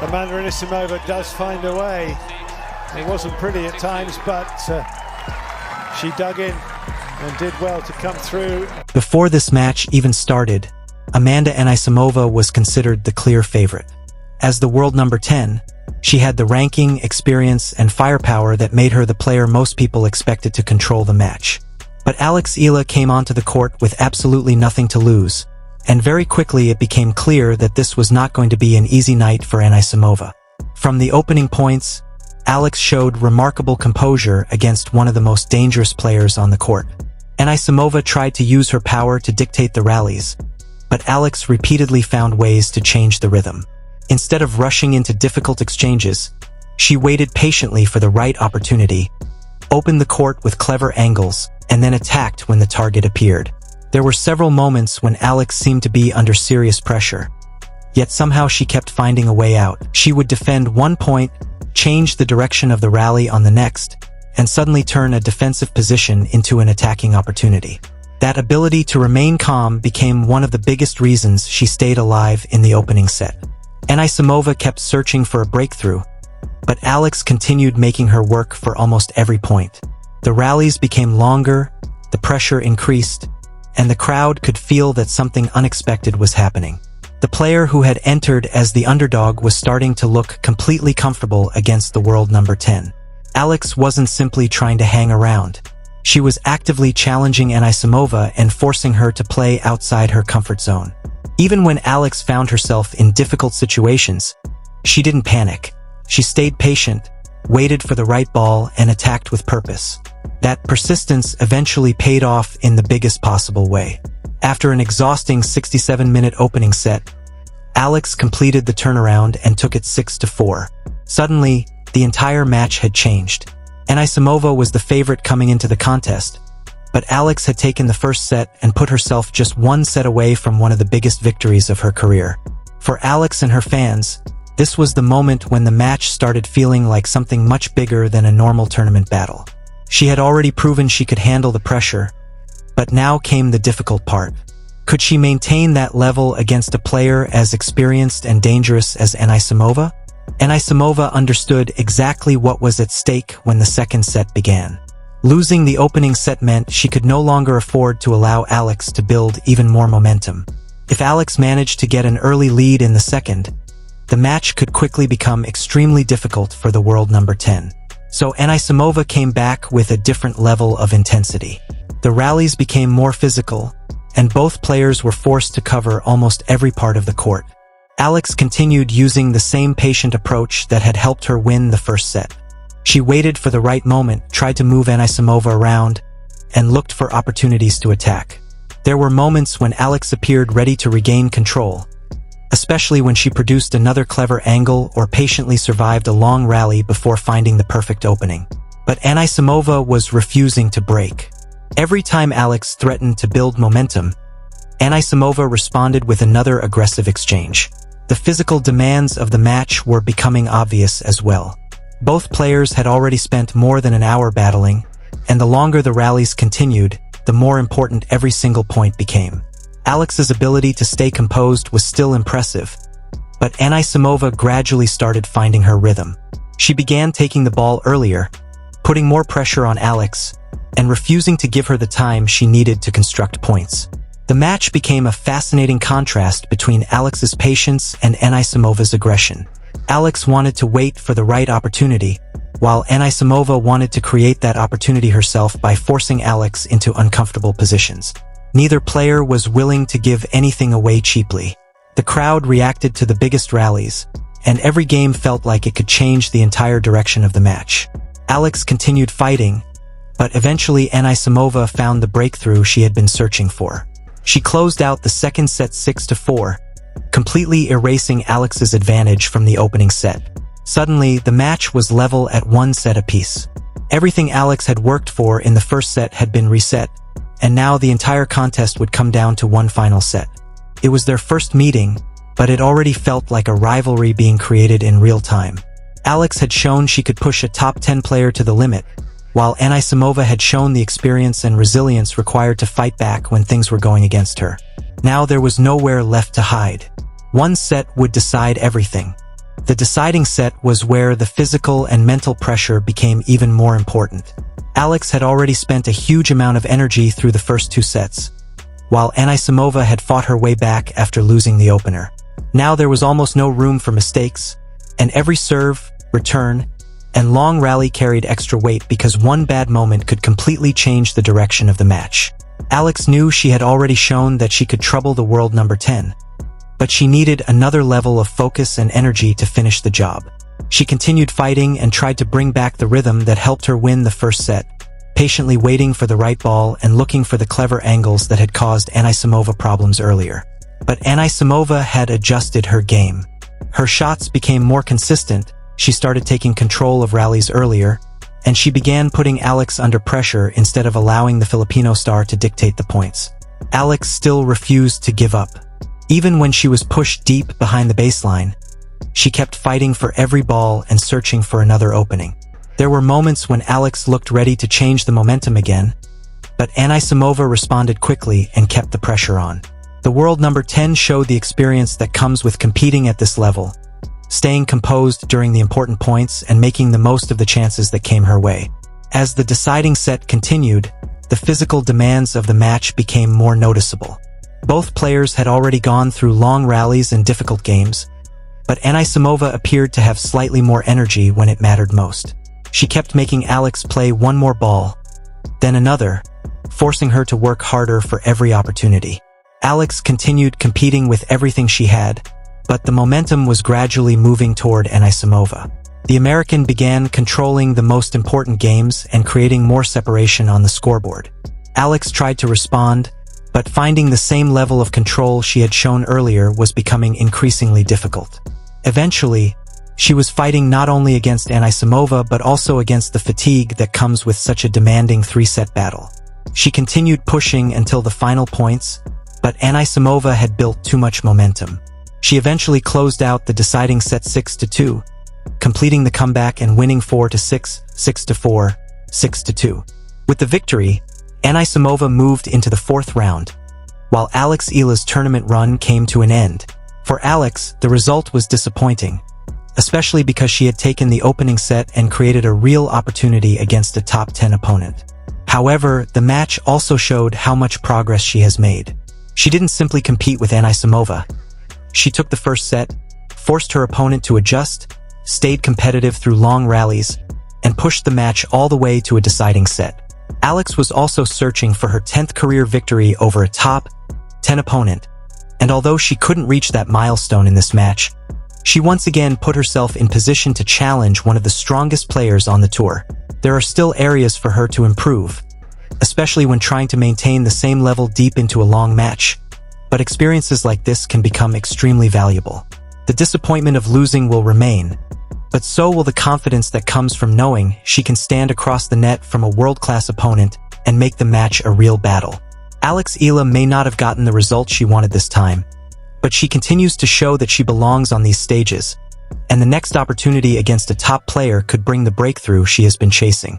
Amanda Anisimova does find a way. It wasn't pretty at times, but she dug in and did well to come through. Before this match even started, Amanda Anisimova was considered the clear favorite. As the world number 10, she had the ranking, experience, and firepower that made her the player most people expected to control the match. But Eala came onto the court with absolutely nothing to lose, and very quickly it became clear that this was not going to be an easy night for Anisimova. From the opening points, Alex showed remarkable composure against one of the most dangerous players on the court. Anisimova tried to use her power to dictate the rallies, but Alex repeatedly found ways to change the rhythm. Instead of rushing into difficult exchanges, she waited patiently for the right opportunity, opened the court with clever angles, and then attacked when the target appeared. There were several moments when Alex seemed to be under serious pressure, yet somehow she kept finding a way out. She would defend one point, change the direction of the rally on the next, and suddenly turn a defensive position into an attacking opportunity. That ability to remain calm became one of the biggest reasons she stayed alive in the opening set. Anisimova kept searching for a breakthrough, but Alex continued making her work for almost every point. The rallies became longer, the pressure increased, and the crowd could feel that something unexpected was happening. The player who had entered as the underdog was starting to look completely comfortable against the world number 10. Alex wasn't simply trying to hang around. She was actively challenging Anisimova and forcing her to play outside her comfort zone. Even when Alex found herself in difficult situations, she didn't panic. She stayed patient, waited for the right ball, and attacked with purpose. That persistence eventually paid off in the biggest possible way. After an exhausting 67-minute opening set, Alex completed the turnaround and took it 6-4. Suddenly, the entire match had changed. Anisimova was the favorite coming into the contest, but Alex had taken the first set and put herself just one set away from one of the biggest victories of her career. For Alex and her fans, this was the moment when the match started feeling like something much bigger than a normal tournament battle. She had already proven she could handle the pressure, but now came the difficult part. Could she maintain that level against a player as experienced and dangerous as Anisimova? Anisimova understood exactly what was at stake when the second set began. Losing the opening set meant she could no longer afford to allow Alex to build even more momentum. If Alex managed to get an early lead in the second, the match could quickly become extremely difficult for the world number 10. So Anisimova came back with a different level of intensity. The rallies became more physical, and both players were forced to cover almost every part of the court. Alex continued using the same patient approach that had helped her win the first set. She waited for the right moment, tried to move Anisimova around, and looked for opportunities to attack. There were moments when Alex appeared ready to regain control, especially when she produced another clever angle or patiently survived a long rally before finding the perfect opening. But Anisimova was refusing to break. Every time Alex threatened to build momentum, Anisimova responded with another aggressive exchange. The physical demands of the match were becoming obvious as well. Both players had already spent more than an hour battling, and the longer the rallies continued, the more important every single point became. Alex's ability to stay composed was still impressive, but Anisimova gradually started finding her rhythm. She began taking the ball earlier, putting more pressure on Alex, and refusing to give her the time she needed to construct points. The match became a fascinating contrast between Alex's patience and Anisimova's aggression. Alex wanted to wait for the right opportunity, while Anisimova wanted to create that opportunity herself by forcing Alex into uncomfortable positions. Neither player was willing to give anything away cheaply. The crowd reacted to the biggest rallies, and every game felt like it could change the entire direction of the match. Alex continued fighting, but eventually Anisimova found the breakthrough she had been searching for. She closed out the second set 6-4, completely erasing Alex's advantage from the opening set. Suddenly, the match was level at one set apiece. Everything Alex had worked for in the first set had been reset, and now the entire contest would come down to one final set. It was their first meeting, but it already felt like a rivalry being created in real time. Alex had shown she could push a top 10 player to the limit, while Anisimova had shown the experience and resilience required to fight back when things were going against her. Now there was nowhere left to hide. One set would decide everything. The deciding set was where the physical and mental pressure became even more important. Alex had already spent a huge amount of energy through the first 2 sets, while Anisimova had fought her way back after losing the opener. Now there was almost no room for mistakes, and every serve, return, and long rally carried extra weight because one bad moment could completely change the direction of the match. Alex knew she had already shown that she could trouble the world number 10, but she needed another level of focus and energy to finish the job. She continued fighting and tried to bring back the rhythm that helped her win the first set, patiently waiting for the right ball and looking for the clever angles that had caused Anisimova problems earlier. But Anisimova had adjusted her game. Her shots became more consistent, she started taking control of rallies earlier, and she began putting Alex under pressure instead of allowing the Filipino star to dictate the points. Alex still refused to give up. Even when she was pushed deep behind the baseline, she kept fighting for every ball and searching for another opening. There were moments when Alex looked ready to change the momentum again, but Anisimova responded quickly and kept the pressure on. The world number 10 showed the experience that comes with competing at this level, staying composed during the important points and making the most of the chances that came her way. As the deciding set continued, the physical demands of the match became more noticeable. Both players had already gone through long rallies and difficult games, but Anisimova appeared to have slightly more energy when it mattered most. She kept making Alex play one more ball, then another, forcing her to work harder for every opportunity. Alex continued competing with everything she had, but the momentum was gradually moving toward Anisimova. The American began controlling the most important games and creating more separation on the scoreboard. Alex tried to respond, but finding the same level of control she had shown earlier was becoming increasingly difficult. Eventually, she was fighting not only against Anisimova but also against the fatigue that comes with such a demanding 3-set battle. She continued pushing until the final points, but Anisimova had built too much momentum. She eventually closed out the deciding set 6-2, completing the comeback and winning 4-6, 6-4, 6-2. With the victory, Anisimova moved into the 4th round, while Eala's tournament run came to an end. For Alex, the result was disappointing, especially because she had taken the opening set and created a real opportunity against a top 10 opponent. However, the match also showed how much progress she has made. She didn't simply compete with Anisimova. She took the first set, forced her opponent to adjust, stayed competitive through long rallies, and pushed the match all the way to a deciding set. Alex was also searching for her 10th career victory over a top 10 opponent, and although she couldn't reach that milestone in this match, she once again put herself in position to challenge one of the strongest players on the tour. There are still areas for her to improve, especially when trying to maintain the same level deep into a long match, but experiences like this can become extremely valuable. The disappointment of losing will remain, but so will the confidence that comes from knowing she can stand across the net from a world-class opponent and make the match a real battle. Eala may not have gotten the result she wanted this time, but she continues to show that she belongs on these stages, and the next opportunity against a top player could bring the breakthrough she has been chasing.